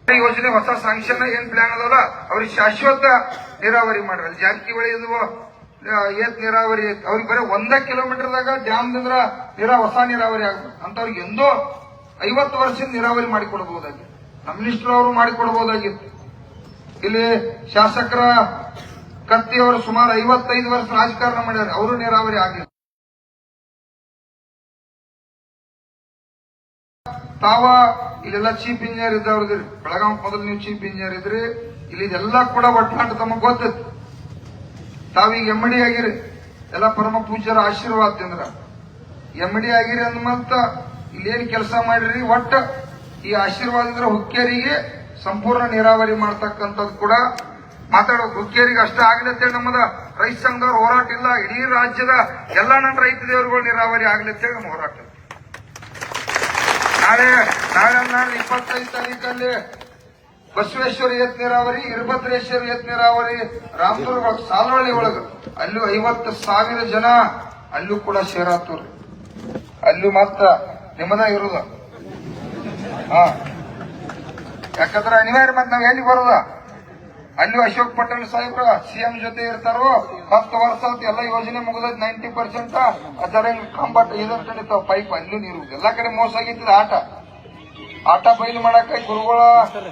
ಯೋಜನೆ ಹೊಸ ಸಾಂಕ್ಷನ್ ಏನ್ ಪ್ಲಾನ್ ಅದಲ್ಲ ಅವ್ರಿಗೆ ಶಾಶ್ವತ ನೀರಾವರಿ ಮಾಡ್ರಿ. ಜಾರಕಿಹೊಳಿ ಏತ್ ನೀರಾವರಿ ಅವ್ರಿಗೆ ಬರೀ 1 ಕಿಲೋಮೀಟರ್ದಾಗ ಡ್ಯಾಮ್ದಿಂದ ಹೊಸ ನೀರಾವರಿ ಆಗ್ಬೇಕು ಅಂತವ್ರಿಗೆ ಎಂದೋ 50 ವರ್ಷದ ನೀರಾವರಿ ಮಾಡಿಕೊಡ್ಬಹುದಾಗಿತ್ತು. ನಮ್ಮ ಮಿನಿಸ್ಟರ್ ಅವರು ಮಾಡಿಕೊಡ್ಬಹುದಾಗಿತ್ತು. ಇಲ್ಲಿ ಶಾಸಕರ ಕತ್ತಿ ಅವರು ಸುಮಾರು 55 ವರ್ಷ ರಾಜಕಾರಣ ಮಾಡ್ಯಾರ, ಅವರು ನೀರಾವರಿ ಆಗಿಲ್ಲ. ತಾವ ಇಲ್ಲೆಲ್ಲ ಚೀಫ್ ಇಂಜಿನಿಯರ್ ಇದ್ದವ್ರದ್ರಿ, ಬೆಳಗಾವಿ ಮೊದಲು ನೀವು ಚೀಫ್ ಇಂಜಿನಿಯರ್ ಇದ್ರಿ, ಇಲ್ಲಿ ಇದೆಲ್ಲ ಕೂಡ ಒಟ್ಟಾಟ ತಮಗ್ ಗೊತ್ತೈತಿ. ತಾವೀಗ ಎಮ್ಮಡಿ ಆಗಿರಿ, ಎಲ್ಲ ಪರಮ ಪೂಜ್ಯರ ಆಶೀರ್ವಾದದಿಂದ ಎಮ್ಮಡಿ ಆಗಿರಿ ಅಂದ ಮತ್ತ ಇಲ್ಲೇನ್ ಕೆಲಸ ಮಾಡಿರಿ, ಒಟ್ಟ ಈ ಆಶೀರ್ವಾದದಿಂದ ಹುಕ್ಕೇರಿಗೆ ಸಂಪೂರ್ಣ ನೀರಾವರಿ ಮಾಡ್ತಕ್ಕಂಥದ್ದು ಕೂಡ ಮಾತಾಡೋ. ಹುಕ್ಕೇರಿಗೆ ಅಷ್ಟ ಆಗ್ಲತ್ತೇಳಿ ನಮ್ಮದ ರೈತ ಸಂಘದವ್ರ ಹೋರಾಟ ಇಲ್ಲ, ಇಡೀ ರಾಜ್ಯದ ಎಲ್ಲ ನನ್ನ ರೈತ ದೇವರುಗಳು ನೀರಾವರಿ ಆಗ್ಲತ್ತೇಳಿ ನಮ್ಮ ಹೋರಾಟ. ನಾಳೆ 25 ತಾರೀಕಲ್ಲಿ ಬಸವೇಶ್ವರ ಏತ್ ನೀರಾವರಿ, ಇರ್ಭದ್ರೇಶ್ವರ ಏತ್ ನೀರಾವರಿ, ರಾಮದುರ್ಗ ಸಾಲವಳ್ಳಿ ಒಳಗ ಅಲ್ಲೂ 50,000 ಜನ ಅಲ್ಲೂ ಕೂಡ ಸೇರಾತವ್ರಿ. ಅಲ್ಲೂ ಮಾತ್ರ ನಿಮ್ಮದ ಇರುದ. ಯಾಕಂದ್ರೆ ಅನಿವಾರ್ಯ ಮತ್ ನಾವ್ ಎಲ್ಲಿ ಬರೋದ, ಅಲ್ಲೂ ಅಶೋಕ್ ಪಟೇಲ್ ಸಾಹೇಬ್ರ ಸಿಎಂ ಜೊತೆ ಇರ್ತಾರೋ. 10 ವರ್ಷ ಎಲ್ಲ ಯೋಜನೆ ಮುಗಿದ 90% ಅದರ ಕಂಬಟ್ ಇದನ್ ಕಡಿತಾವ ಪೈಪ್, ಅಲ್ಲೂ ನೀರು. ಎಲ್ಲಾ ಕಡೆ ಮೋಸ ಆಗಿರ್ತದ. ಆಟ ಬಯಲು ಮಾಡಾಕ ಗುರುಗಳ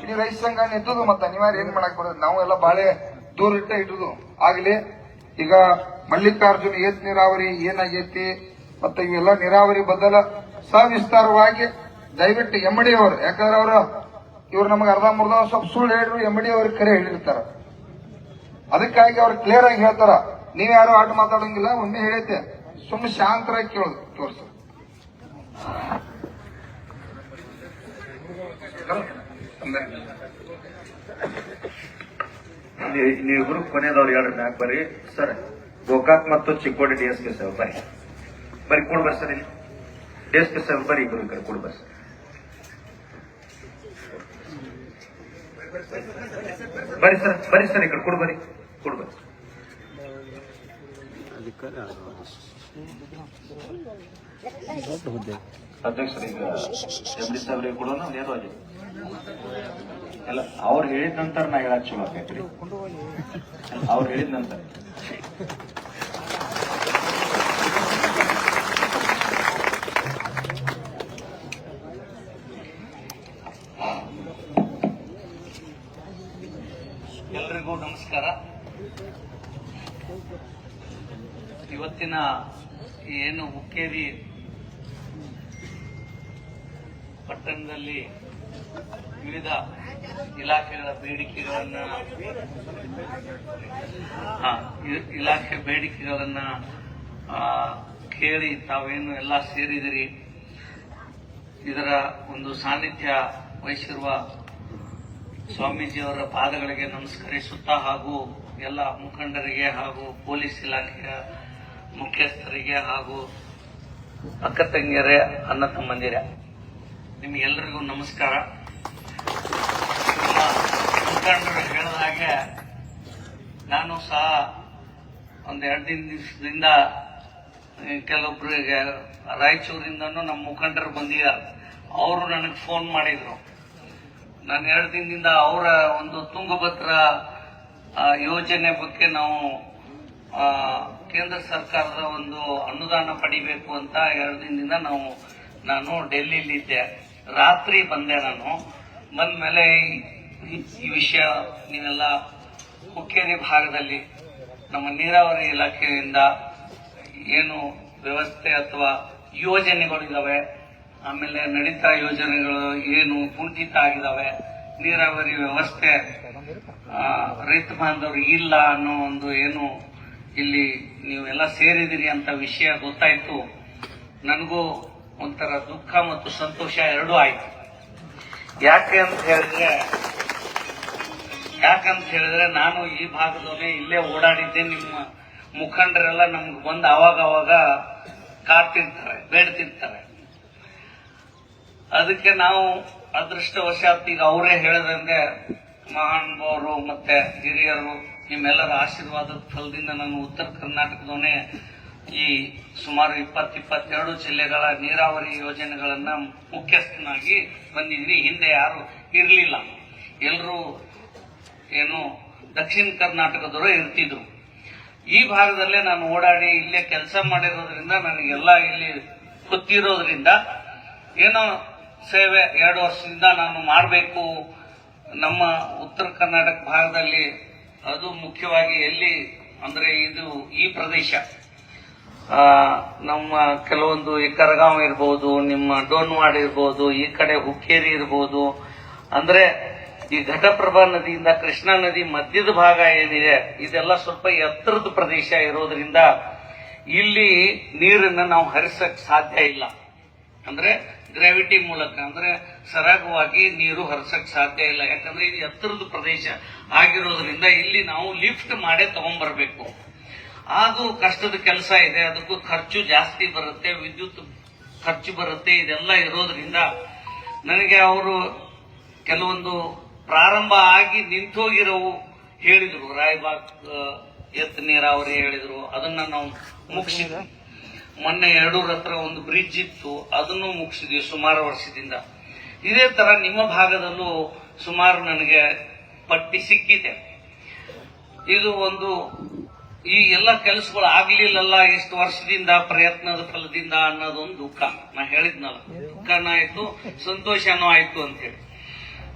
ಇಡೀ ರೈತ ಸಂಘ ನಿಂತದು. ಮತ್ತೆ ಅನಿವಾರ್ಯ ಏನ್ ಮಾಡಕ್ ಬರೋದು, ನಾವು ಎಲ್ಲ ಬಾಳೆ ದೂರ ಇಟ್ಟದು ಆಗ್ಲಿ. ಈಗ ಮಲ್ಲಿಕಾರ್ಜುನ ಏತ್ ನೀರಾವರಿ ಏನಾಗೈತಿ ಮತ್ತೆ ಇವೆಲ್ಲ ನೀರಾವರಿ ಬದಲ ಸವಿಸ್ತಾರವಾಗಿ ದಯವಿಟ್ಟು ಎಮ್ಮಡಿ ಅವರು, ಯಾಕಂದ್ರೆ ಇವ್ರು ನಮಗೆ ಅರ್ಧ ಸ್ವಲ್ಪ ಸುಳ್ಳು ಹೇಳಿದ್ರು, ಎಮ್ಮಡಿ ಅವ್ರಿಗೆ ಕರೆ ಹೇಳಿರ್ತಾರ. ಅದಕ್ಕಾಗಿ ಅವ್ರು ಕ್ಲಿಯರ್ ಆಗಿ ಹೇಳ್ತಾರ, ನೀವ್ಯಾರು ಆಟ ಮಾತಾಡಂಗಿಲ್ಲ, ಒಮ್ಮೆ ಹೇಳೈತೆ ಸುಮ್ಮನೆ ಶಾಂತರಾಗಿ ಕೇಳೋದು ತೋರ್ಸ. ನೀವಿಬ್ರು ಕೊನೆಯದವ್ರು ಹೇಳ್ರಿ ಮ್ಯಾಕ್ ಬರ್ರಿ ಸರ್. ಗೋಕಾಕ್ ಮತ್ತು ಚಿಕ್ಕೋಡಿ DSP ಸಾಹೇಬ್ ಬರೀ ಕೊಡ್ ಬರ್ರಿ ಸರ್. ಇಲ್ಲಿ DSP ಸಾಹೇಬ್ ಬರೀ ಇಬ್ರು ಕಡೆ ಕೊಡ್ ಬರ್ರಿ ಸರ್ ಈ ಕಡೆ ಕೊಡ್ ಬರ್ರಿ. ಅಧ್ಯಕ್ಷರು ಈಗ ಎಮ್ಡಿ ಸಾಹೇಬ್ರಿಗೆ ಕೊಡೋಣ ನೇರವಾಗಿ ಅಲ್ಲ, ಅವ್ರು ಹೇಳಿದ ನಂತರ ನಾ ಹೇಳಕ್ ಚಲೋ ಆಕೈತ್ರಿ. ಅವ್ರು ಹೇಳಿದ ನಂತರ ಎಲ್ರಿಗೂ ನಮಸ್ಕಾರ. ಇವತ್ತಿನ ಏನು ಹುಕ್ಕೇರಿ ಪಟ್ಟಣದಲ್ಲಿ ವಿವಿಧ ಇಲಾಖೆಗಳ ಬೇಡಿಕೆಗಳನ್ನ ಕೇಳಿ ತಾವೇನು ಎಲ್ಲ ಸೇರಿದಿರಿ. ಇದರ ಒಂದು ಸಾನ್ನಿಧ್ಯ ವಹಿಸಿರುವ ಸ್ವಾಮೀಜಿಯವರ ಪಾದಗಳಿಗೆ ನಮಸ್ಕರಿಸುತ್ತಾ ಹಾಗೂ ಎಲ್ಲ ಮುಖಂಡರಿಗೆ ಹಾಗೂ ಪೊಲೀಸ್ ಇಲಾಖೆಯ ಮುಖ್ಯಸ್ಥರಿಗೆ ಹಾಗೂ ಅಕ್ಕ ತಂಗಿಯರೇ, ಅಣ್ಣ ತಮ್ಮಂದಿರೇ, ನಿಮಗೆಲ್ಲರಿಗೂ ನಮಸ್ಕಾರ. ಮುಖಂಡರು ಹೇಳಿದ ಹಾಗೆ ನಾನು ಸಹ ಒಂದು 2 ದಿವಸದಿಂದ ಕೆಲವೊಬ್ಬರಿಗೆ ರಾಯಚೂರಿಂದನೂ ನಮ್ಮ ಮುಖಂಡರು ಬಂದಿದ್ದಾರೆ. ಅವರು ನನಗೆ ಫೋನ್ ಮಾಡಿದ್ರು. ನಾನು 2 ದಿನದಿಂದ ಅವರ ಒಂದು ತುಂಗಭದ್ರಾ ಯೋಜನೆ ಬಗ್ಗೆ ನಾವು ಕೇಂದ್ರ ಸರ್ಕಾರದ ಒಂದು ಅನುದಾನ ಪಡಿಬೇಕು ಅಂತ 2 ದಿನದಿಂದ ನಾನು ಡೆಲ್ಲಿಲಿದ್ದೆ. ರಾತ್ರಿ ಬಂದೆ. ನಾನು ಬಂದ ಮೇಲೆ ಈ ವಿಷಯ ನೀವೆಲ್ಲ ಹುಕ್ಕೇರಿ ಭಾಗದಲ್ಲಿ ನಮ್ಮ ನೀರಾವರಿ ಇಲಾಖೆಯಿಂದ ಏನು ವ್ಯವಸ್ಥೆ ಅಥವಾ ಯೋಜನೆಗಳಿದಾವೆ, ಆಮೇಲೆ ನಡೀತಾ ಯೋಜನೆಗಳು ಏನು ಕುಂಠಿತ ಆಗಿದಾವೆ, ನೀರಾವರಿ ವ್ಯವಸ್ಥೆ ರೈತ ಬಾಂಧವರು ಇಲ್ಲ ಅನ್ನೋ ಒಂದು ಏನು ಇಲ್ಲಿ ನೀವೆಲ್ಲ ಸೇರಿದಿರಿ ಅಂತ ವಿಷಯ ಗೊತ್ತಾಯ್ತು. ನನಗೂ ಒಂಥರ ದುಃಖ ಮತ್ತು ಸಂತೋಷ ಎರಡೂ ಆಯ್ತು. ಯಾಕೆ ಅಂತ ಹೇಳಿದ್ರೆ ನಾನು ಈ ಭಾಗದವನೇ, ಇಲ್ಲೇ ಓಡಾಡಿದ್ದೆ. ನಿಮ್ಮ ಮುಖಂಡರೆಲ್ಲ ನಮ್ಗೆ ಬಂದು ಅವಾಗ ಕಾಡ್ತಿರ್ತಾರೆ, ಬೇಡ್ತಿರ್ತಾರೆ. ಅದಕ್ಕೆ ನಾವು ಅದೃಷ್ಟವಶಾತ್ ಈಗ ಅವರೇ ಹೇಳಿದಂಗೆ ಮಹಾನುಭಾವರು ಮತ್ತೆ ಹಿರಿಯರು ನಿಮ್ಮೆಲ್ಲರ ಆಶೀರ್ವಾದದ ಫಲದಿಂದ ನಾನು ಉತ್ತರ ಕರ್ನಾಟಕದವನೇ ಈ ಸುಮಾರು 22 ಜಿಲ್ಲೆಗಳ ನೀರಾವರಿ ಯೋಜನೆಗಳನ್ನ ಮುಖ್ಯಸ್ಥನಾಗಿ ಬಂದಿದ್ದೀನಿ. ಹಿಂದೆ ಯಾರು ಇರಲಿಲ್ಲ. ಎಲ್ಲರೂ ಏನು ದಕ್ಷಿಣ ಕರ್ನಾಟಕದವರು ಇರ್ತಿದ್ರು. ಈ ಭಾಗದಲ್ಲೇ ನಾನು ಓಡಾಡಿ ಇಲ್ಲೇ ಕೆಲಸ ಮಾಡಿರೋದ್ರಿಂದ ನನಗೆಲ್ಲ ಇಲ್ಲಿ ಗೊತ್ತಿರೋದ್ರಿಂದ ಏನೋ ಸೇವೆ 2 ವರ್ಷದಿಂದ ನಾನು ಮಾಡಬೇಕು ನಮ್ಮ ಉತ್ತರ ಕರ್ನಾಟಕ ಭಾಗದಲ್ಲಿ, ಅದು ಮುಖ್ಯವಾಗಿ ಎಲ್ಲಿ ಅಂದ್ರೆ ಇದು ಈ ಪ್ರದೇಶ ನಮ್ಮ ಕೆಲವೊಂದು ಈ ಕರಗಾಂವ್ ಇರ್ಬೋದು, ನಿಮ್ಮ ಡೋನ್ವಾಡ್ ಇರ್ಬೋದು, ಈ ಕಡೆ ಹುಕ್ಕೇರಿ ಇರ್ಬೋದು, ಅಂದ್ರೆ ಈ ಘಟಪ್ರಭಾ ನದಿಯಿಂದ ಕೃಷ್ಣಾ ನದಿ ಮಧ್ಯದ ಭಾಗ ಏನಿದೆ ಇದೆಲ್ಲ ಸ್ವಲ್ಪ ಎತ್ತರದ ಪ್ರದೇಶ ಇರೋದ್ರಿಂದ ಇಲ್ಲಿ ನೀರನ್ನ ನಾವು ಹರಿಸಕ್ ಸಾಧ್ಯ ಇಲ್ಲ. ಅಂದ್ರೆ ಗ್ರಾವಿಟಿ ಮೂಲಕ ಅಂದ್ರೆ ಸರಾಗವಾಗಿ ನೀರು ಹರಿಸಕ್ ಸಾಧ್ಯ ಇಲ್ಲ. ಯಾಕಂದ್ರೆ ಇದು ಎತ್ತರದ ಪ್ರದೇಶ ಆಗಿರೋದ್ರಿಂದ ಇಲ್ಲಿ ನಾವು ಲಿಫ್ಟ್ ಮಾಡೇ ತಗೊಂಡ್ಬರ್ಬೇಕು. ಅದು ಕಷ್ಟದ ಕೆಲಸ ಇದೆ, ಅದಕ್ಕೂ ಖರ್ಚು ಜಾಸ್ತಿ ಬರುತ್ತೆ, ವಿದ್ಯುತ್ ಖರ್ಚು ಬರುತ್ತೆ. ಇದೆಲ್ಲ ಇರೋದ್ರಿಂದ ನನಗೆ ಅವರು ಕೆಲವೊಂದು ಪ್ರಾರಂಭ ಆಗಿ ನಿಂತೋಗಿರೋವು ಹೇಳಿದ್ರು. ರಾಯಬಾಗ್ ಎತ್ ನೀರಾವರಿ ಹೇಳಿದ್ರು, ಅದನ್ನ ನಾವು ಮುಗಿಸಿದ್ವಿ. ಮೊನ್ನೆ 2 ಹತ್ರ ಒಂದು ಬ್ರಿಡ್ಜ್ ಇತ್ತು, ಅದನ್ನು ಮುಗಿಸಿದ್ವಿ ಸುಮಾರು ವರ್ಷದಿಂದ. ಇದೇ ತರ ನಿಮ್ಮ ಭಾಗದಲ್ಲೂ ಸುಮಾರು ನನಗೆ ಪಟ್ಟಿ ಸಿಕ್ಕಿದೆ. ಇದು ಒಂದು ಈ ಎಲ್ಲ ಕೆಲಸಗಳು ಆಗ್ಲಿಲ್ಲಲ್ಲ ಇಷ್ಟು ವರ್ಷದಿಂದ ಪ್ರಯತ್ನದ ಫಲದಿಂದ ಅನ್ನೋದೊಂದು ದುಃಖ. ನಾ ಹೇಳಿದ್ನಲ್ಲ, ದುಃಖನೂ ಆಯ್ತು ಸಂತೋಷನೂ ಆಯ್ತು ಅಂತ ಹೇಳಿ.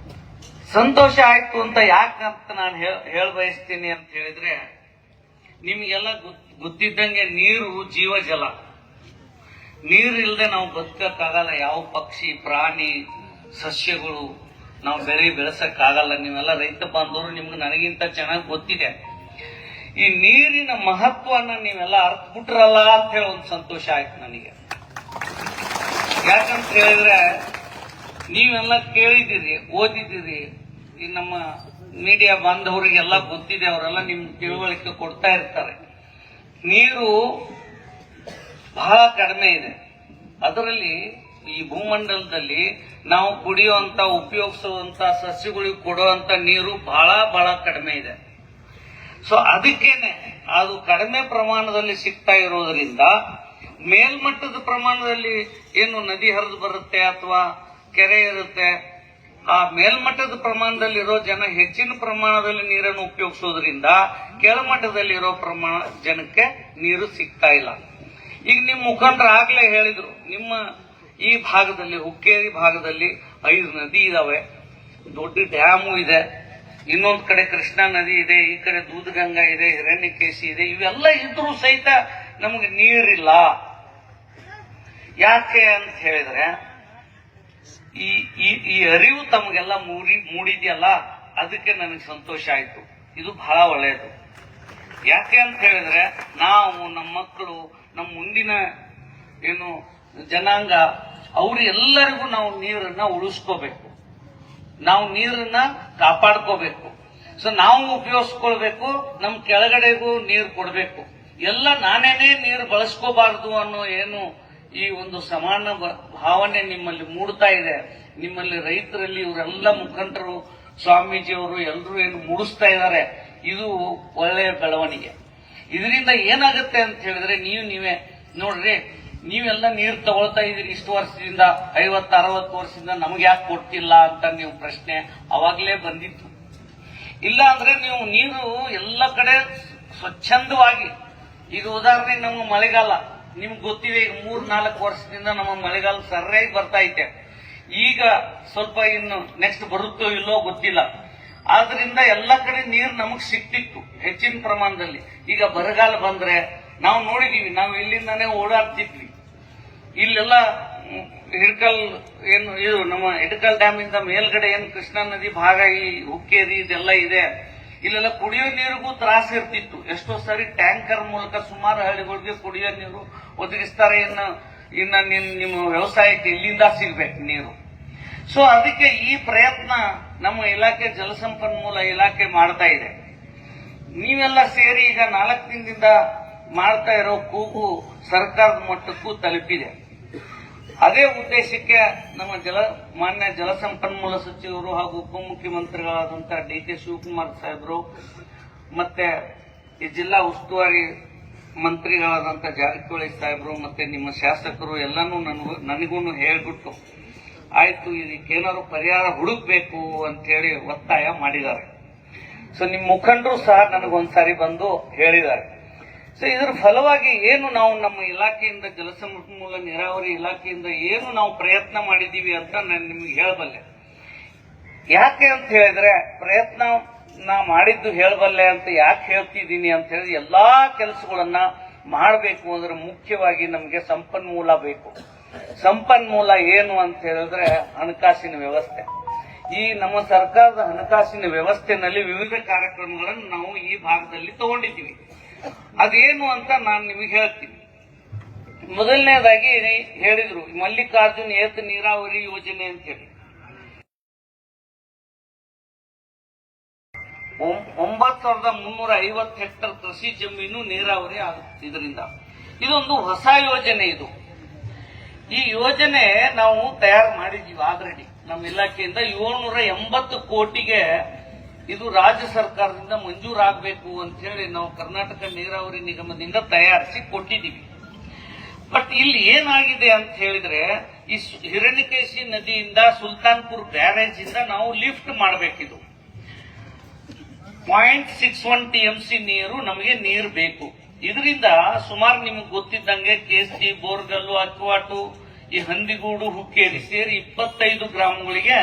ಸಂತೋಷ ಆಯ್ತು ಅಂತ ಯಾಕಂತ ನಾನು ಹೇಳ ಬಯಸ್ತೀನಿ ಅಂತ ಹೇಳಿದ್ರೆ, ನಿಮಗೆಲ್ಲ ಗೊತ್ತಿದ್ದಂಗೆ ನೀರು ಜೀವಜಲ. ನೀರಿಲ್ಲದೆ ನಾವು ಬದುಕಕ್ಕಾಗಲ್ಲ. ಯಾವ ಪಕ್ಷಿ ಪ್ರಾಣಿ ಸಸ್ಯಗಳು ನಾವು ಬೆಳೆಸಕ್ಕಾಗಲ್ಲ. ನೀವೆಲ್ಲ ರೈತ ಬಾಂಧವರು, ನಿಮ್ಗೆ ನನಗಿಂತ ಚೆನ್ನಾಗಿ ಗೊತ್ತಿದೆ. ಈ ನೀರಿನ ಮಹತ್ವನ ನೀವೆಲ್ಲ ಅರ್ಥ ಬಿಟ್ರಲ್ಲ ಅಂತ ಹೇಳಿ ಒಂದು ಸಂತೋಷ ಆಯ್ತು ನನಗೆ. ಯಾಕಂತ ಹೇಳಿದ್ರೆ ನೀವೆಲ್ಲ ಕೇಳಿದಿರಿ, ಓದಿದಿರಿ, ಈ ನಮ್ಮ ಮೀಡಿಯಾ ಬಾಂಧವರಿಗೆಲ್ಲ ಗೊತ್ತಿದೆ, ಅವರೆಲ್ಲ ನಿಮ್ ತಿಳುವಳಿಕೆ ಕೊಡ್ತಾ ಇರ್ತಾರೆ. ನೀರು ಬಹಳ ಕಡಿಮೆ ಇದೆ. ಅದರಲ್ಲಿ ಈ ಭೂಮಂಡಲದಲ್ಲಿ ನಾವು ಕುಡಿಯುವಂತ ಉಪಯೋಗಿಸುವಂತ ಸಸ್ಯಗಳಿಗೆ ಕೊಡುವಂತ ನೀರು ಬಹಳ ಬಹಳ ಕಡಿಮೆ ಇದೆ. ಸೊ ಅದಕ್ಕೇನೆ ಅದು ಕಡಿಮೆ ಪ್ರಮಾಣದಲ್ಲಿ ಸಿಗ್ತಾ ಇರೋದ್ರಿಂದ ಮೇಲ್ಮಟ್ಟದ ಪ್ರಮಾಣದಲ್ಲಿ ಏನು ನದಿ ಹರಿದು ಬರುತ್ತೆ ಅಥವಾ ಕೆರೆ ಇರುತ್ತೆ, ಆ ಮೇಲ್ಮಟ್ಟದ ಪ್ರಮಾಣದಲ್ಲಿ ಇರೋ ಜನ ಹೆಚ್ಚಿನ ಪ್ರಮಾಣದಲ್ಲಿ ನೀರನ್ನು ಉಪಯೋಗಿಸೋದ್ರಿಂದ ಕೆಳಮಟ್ಟದಲ್ಲಿರೋ ಜನಕ್ಕೆ ನೀರು ಸಿಗ್ತಾ ಇಲ್ಲ. ಈಗ ನಿಮ್ಮ ಮುಖಂಡರು ಆಗ್ಲೇ ಹೇಳಿದ್ರು, ನಿಮ್ಮ ಈ ಭಾಗದಲ್ಲಿ ಹುಕ್ಕೇರಿ ಭಾಗದಲ್ಲಿ 5 ನದಿ ಇದಾವೆ, ದೊಡ್ಡ ಡ್ಯಾಮು ಇದೆ, ಇನ್ನೊಂದು ಕಡೆ ಕೃಷ್ಣಾ ನದಿ ಇದೆ, ಈ ಕಡೆ ದೂಧಗಂಗಾ ಇದೆ, ಹಿರಣ್ಯಕೇಶಿ ಇದೆ. ಇವೆಲ್ಲ ಇದ್ರೂ ಸಹಿತ ನಮಗೆ ನೀರಿಲ್ಲ. ಯಾಕೆ ಅಂತ ಹೇಳಿದ್ರೆ ಈ ಅರಿವು ತಮಗೆಲ್ಲ ಮೂಡಿದೆಯಲ್ಲ, ಅದಕ್ಕೆ ನನಗೆ ಸಂತೋಷ ಆಯ್ತು. ಇದು ಬಹಳ ಒಳ್ಳೆಯದು. ಯಾಕೆ ಅಂತ ಹೇಳಿದ್ರೆ ನಾವು ನಮ್ಮ ಮಕ್ಕಳು, ನಮ್ಮ ಮುಂದಿನ ಏನು ಜನಾಂಗ, ಅವ್ರು ಎಲ್ಲರಿಗೂ ನಾವು ನೀರನ್ನ ಉಳಿಸ್ಕೋಬೇಕು, ನಾವು ನೀರನ್ನ ಕಾಪಾಡ್ಕೋಬೇಕು. ಸೊ ನಾವು ಉಪಯೋಗಿಸ್ಕೊಳ್ಬೇಕು, ನಮ್ ಕೆಳಗಡೆಗೂ ನೀರು ಕೊಡಬೇಕು. ಎಲ್ಲ ನಾನೇನೇ ನೀರು ಬಳಸ್ಕೋಬಾರದು ಅನ್ನೋ ಏನು ಈ ಒಂದು ಸಮಾನ ಭಾವನೆ ನಿಮ್ಮಲ್ಲಿ ಮೂಡ್ತಾ ಇದೆ. ನಿಮ್ಮಲ್ಲಿ ರೈತರಲ್ಲಿ ಇವರೆಲ್ಲ ಮುಖಂಡರು, ಸ್ವಾಮೀಜಿಯವರು ಎಲ್ಲರೂ ಏನು ಮೂಡಿಸ್ತಾ ಇದ್ದಾರೆ. ಇದು ಒಳ್ಳೆಯ ಬೆಳವಣಿಗೆ. ಇದರಿಂದ ಏನಾಗುತ್ತೆ ಅಂತ ಹೇಳಿದ್ರೆ, ನೀವೇ ನೋಡ್ರಿ, ನೀವೆಲ್ಲ ನೀರು ತಗೊಳ್ತಾ ಇದೀರಿ ಇಷ್ಟು ವರ್ಷದಿಂದ, 50-60 ವರ್ಷದಿಂದ, ನಮ್ಗೆ ಯಾಕೆ ಕೊಡ್ತಿಲ್ಲ ಅಂತ ನೀವು ಪ್ರಶ್ನೆ ಅವಾಗ್ಲೇ ಬಂದಿತ್ತು. ಇಲ್ಲ ಅಂದ್ರೆ ನೀವು ನೀರು ಎಲ್ಲ ಕಡೆ ಸ್ವಚ್ಛಂದವಾಗಿ, ಈಗ ಉದಾಹರಣೆಗೆ ನಮ್ಮ ಮಳೆಗಾಲ ನಿಮ್ಗೆ ಗೊತ್ತಿದೆ, ಈಗ 3-4 ವರ್ಷದಿಂದ ನಮ್ಮ ಮಳೆಗಾಲ ಸರಿಯಾಗಿ ಬರ್ತಾ ಐತೆ. ಈಗ ಸ್ವಲ್ಪ ಇನ್ನು ನೆಕ್ಸ್ಟ್ ಬರುತ್ತೋ ಇಲ್ಲೋ ಗೊತ್ತಿಲ್ಲ. ಆದ್ರಿಂದ ಎಲ್ಲ ಕಡೆ ನೀರು ನಮಗ್ ಸಿಕ್ತಿತ್ತು ಹೆಚ್ಚಿನ ಪ್ರಮಾಣದಲ್ಲಿ. ಈಗ ಬರಗಾಲ ಬಂದ್ರೆ ನಾವು ನೋಡಿದೀವಿ, ನಾವು ಇಲ್ಲಿಂದಾನೇ ಓಡಾಡ್ತಿದ್ವಿ. ಇಲ್ಲೆಲ್ಲ ಹಿಡ್ಕಲ್ ಏನು ಇದು ನಮ್ಮ ಹಿಡ್ಕಲ್ ಡ್ಯಾಮ್ ಇಂದ ಮೇಲ್ಗಡೆ ಏನು ಕೃಷ್ಣಾ ನದಿ ಭಾಗ, ಈ ಹುಕ್ಕೇರಿ ಇದೆಲ್ಲ ಇದೆ, ಇಲ್ಲೆಲ್ಲ ಕುಡಿಯೋ ನೀರಿಗೂ ತ್ರಾಸ ಇರ್ತಿತ್ತು. ಎಷ್ಟೋ ಸಾರಿ ಟ್ಯಾಂಕರ್ ಮೂಲಕ ಸುಮಾರು ಹಳ್ಳಿಗಳಿಗೆ ಕುಡಿಯೋ ನೀರು ಒದಗಿಸ್ತಾರೆ. ಇನ್ನ ನಿಮ್ಮ ವ್ಯವಸಾಯಕ್ಕೆ ಇಲ್ಲಿಂದ ಸಿಗ್ಬೇಕು ನೀರು. ಸೊ ಅದಕ್ಕೆ ಈ ಪ್ರಯತ್ನ ನಮ್ಮ ಇಲಾಖೆ ಜಲಸಂಪನ್ಮೂಲ ಇಲಾಖೆ ಮಾಡ್ತಾ ಇದೆ. ನೀವೆಲ್ಲ ಸೇರಿ ಈಗ 4 ದಿನದಿಂದ ಮಾಡ್ತಾ ಇರೋ ಕೂಗು ಸರ್ಕಾರದ ಮಟ್ಟಕ್ಕೂ ತಲುಪಿದೆ. ಅದೇ ಉದ್ದೇಶಕ್ಕೆ ನಮ್ಮ ಮಾನ್ಯ ಜಲಸಂಪನ್ಮೂಲ ಸಚಿವರು ಹಾಗೂ ಉಪಮುಖ್ಯಮಂತ್ರಿಗಳಾದಂತಹ ಡಿ.ಕೆ. ಶಿವಕುಮಾರ್ ಸಾಹೇಬರು ಮತ್ತೆ ಈ ಜಿಲ್ಲಾ ಉಸ್ತುವಾರಿ ಮಂತ್ರಿಗಳಾದಂತಹ ಜಾರಕಿಹೊಳಿ ಸಾಹೇಬರು ಮತ್ತೆ ನಿಮ್ಮ ಶಾಸಕರು ಎಲ್ಲಾನು ನನಗೂ ಹೇಳ್ಬಿಟ್ಟು ಆಯ್ತು ಇದಕ್ಕೆ ಏನಾದ್ರು ಪರಿಹಾರ ಹುಡುಕ್ಬೇಕು ಅಂತ ಹೇಳಿ ಒತ್ತಾಯ ಮಾಡಿದ್ದಾರೆ. ಸೊ ನಿಮ್ ಮುಖಂಡರು ಸಹ ನನಗೊಂದ್ಸಾರಿ ಬಂದು ಹೇಳಿದ್ದಾರೆ. ಸೊ ಇದರ ಫಲವಾಗಿ ಏನು ನಾವು ನಮ್ಮ ಇಲಾಖೆಯಿಂದ ಜಲಸಂಪನ್ಮೂಲ ನೀರಾವರಿ ಇಲಾಖೆಯಿಂದ ಏನು ನಾವು ಪ್ರಯತ್ನ ಮಾಡಿದೀವಿ ಅಂತ ನಾನು ನಿಮ್ಗೆ ಹೇಳಬಲ್ಲೆ. ಯಾಕೆ ಅಂತ ಹೇಳಿದ್ರೆ ಪ್ರಯತ್ನ ನಾ ಮಾಡಿದ್ದು ಹೇಳಬಲ್ಲೆ ಅಂತ ಯಾಕೆ ಹೇಳ್ತಿದ್ದೀನಿ ಅಂತ ಹೇಳಿದ್ರೆ ಎಲ್ಲಾ ಕೆಲಸಗಳನ್ನ ಮಾಡಬೇಕು ಅಂದ್ರೆ ಮುಖ್ಯವಾಗಿ ನಮಗೆ ಸಂಪನ್ಮೂಲ ಬೇಕು. ಸಂಪನ್ಮೂಲ ಏನು ಅಂತ ಹೇಳಿದ್ರೆ ಹಣಕಾಸಿನ ವ್ಯವಸ್ಥೆ. ಈ ನಮ್ಮ ಸರ್ಕಾರದ ಹಣಕಾಸಿನ ವ್ಯವಸ್ಥೆನಲ್ಲಿ ವಿವಿಧ ಕಾರ್ಯಕ್ರಮಗಳನ್ನು ನಾವು ಈ ಭಾಗದಲ್ಲಿ ತಗೊಂಡಿದ್ದೀವಿ. ಅದೇನು ಅಂತ ನಾನು ನಿಮಗೆ ಹೇಳ್ತೀನಿ. ಮೊದಲನೇದಾಗಿ ಹೇಳಿದ್ರು ಮಲ್ಲಿಕಾರ್ಜುನ್ ಏತ ನೀರಾವರಿ ಯೋಜನೆ ಅಂತ ಹೇಳಿ 9,350 ಹೆಕ್ಟರ್ ಕೃಷಿ ಜಮೀನು ನೀರಾವರಿ ಆಗುತ್ತೆ. ಇದರಿಂದ ಇದೊಂದು ಹೊಸ ಯೋಜನೆ. ಈ ಯೋಜನೆ ನಾವು ತಯಾರು ಮಾಡಿದ್ದೀವಿ ಆಲ್ರೆಡಿ ನಮ್ಮ ಇಲಾಖೆಯಿಂದ 780 ಕೋಟಿಗೆ ಇದು ರಾಜ್ಯ ಸರ್ಕಾರದಿಂದ ಮಂಜೂರಾಗಬೇಕು ಅಂತ ಹೇಳಿ ನಾವು ಕರ್ನಾಟಕ ನೀರಾವರಿ ನಿಗಮದಿಂದ ತಯಾರಿಸಿ ಕೊಟ್ಟಿದ್ದೀವಿ. ಬಟ್ ಇಲ್ಲಿ ಏನಾಗಿದೆ ಅಂತ ಹೇಳಿದ್ರೆ ಈ ಹಿರಣ್ಯಕೇಶಿ ನದಿಯಿಂದ ಸುಲ್ತಾನ್ಪುರ್ ಬ್ಯಾರೇಜ್ ಇಂದ ನಾವು ಲಿಫ್ಟ್ ಮಾಡಬೇಕಿದು 0.61 TMC ನೀರು ನಮಗೆ ನೀರು ಬೇಕು. ಇದರಿಂದ ಸುಮಾರು ನಿಮಗೆ ಗೊತ್ತಿದ್ದಂಗೆ ಕೇಸಿ, ಬೋರ್ಗಲ್ಲು, ಅಕ್ವಾಟು, ಈ ಹಂದಿಗೂಡು, ಹುಕ್ಕೇರಿ ಸೇರಿ 25 ಗ್ರಾಮಗಳಿಗೆ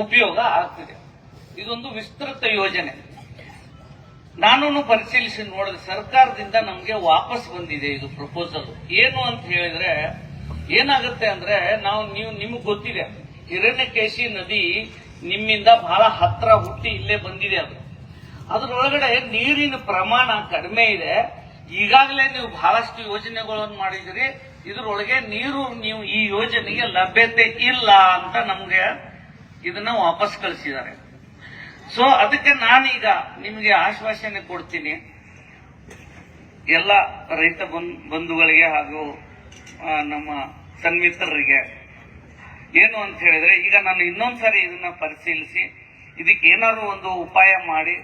ಉಪಯೋಗ ಆಗ್ತಿದೆ. ಇದೊಂದು ವಿಸ್ತೃತ ಯೋಜನೆ. ನಾನು ಪರಿಶೀಲಿಸಿ ನೋಡಿದ್ರೆ ಸರ್ಕಾರದಿಂದ ನಮಗೆ ವಾಪಸ್ ಬಂದಿದೆ ಇದು ಪ್ರಪೋಸಲ್. ಏನು ಅಂತ ಹೇಳಿದ್ರೆ ಏನಾಗುತ್ತೆ ಅಂದ್ರೆ ನಿಮಗೆ ಗೊತ್ತಿದೆ ಹಿರಣ್ಯಕೇಶಿ ನದಿ ನಿಮ್ಮಿಂದ ಬಹಳ ಹತ್ರ ಹುಟ್ಟಿ ಇಲ್ಲೇ ಬಂದಿದೆ. ಅದರೊಳಗಡೆ ನೀರಿನ ಪ್ರಮಾಣ ಕಡಿಮೆ ಇದೆ. ಈಗಾಗಲೇ ನೀವು ಬಹಳಷ್ಟು ಯೋಜನೆಗಳನ್ನು ಮಾಡಿದಿರಿ. ಇದರೊಳಗೆ ನೀವು ಈ ಯೋಜನೆಗೆ ಲಭ್ಯತೆ ಇಲ್ಲ ಅಂತ ನಮ್ಗೆ ಇದನ್ನ ವಾಪಸ್ ಕಳಿಸಿದ್ದಾರೆ. ಸೊ ಅದಕ್ಕೆ ನಾನೀಗ ನಿಮಗೆ ಆಶ್ವಾಸನೆ ಕೊಡ್ತೀನಿ ಎಲ್ಲ ರೈತ ಬಂಧುಗಳಿಗೆ ಹಾಗೂ ನಮ್ಮ ಸನ್ಮಿತ್ರರಿಗೆ. ಏನು ಅಂತ ಹೇಳಿದ್ರೆ ಈಗ ನಾನು ಇನ್ನೊಂದ್ಸರಿ ಇದನ್ನ ಪರಿಶೀಲಿಸಿ ಇದಕ್ಕೆ ಏನಾದ್ರು ಒಂದು ಉಪಾಯ ಮಾಡಿ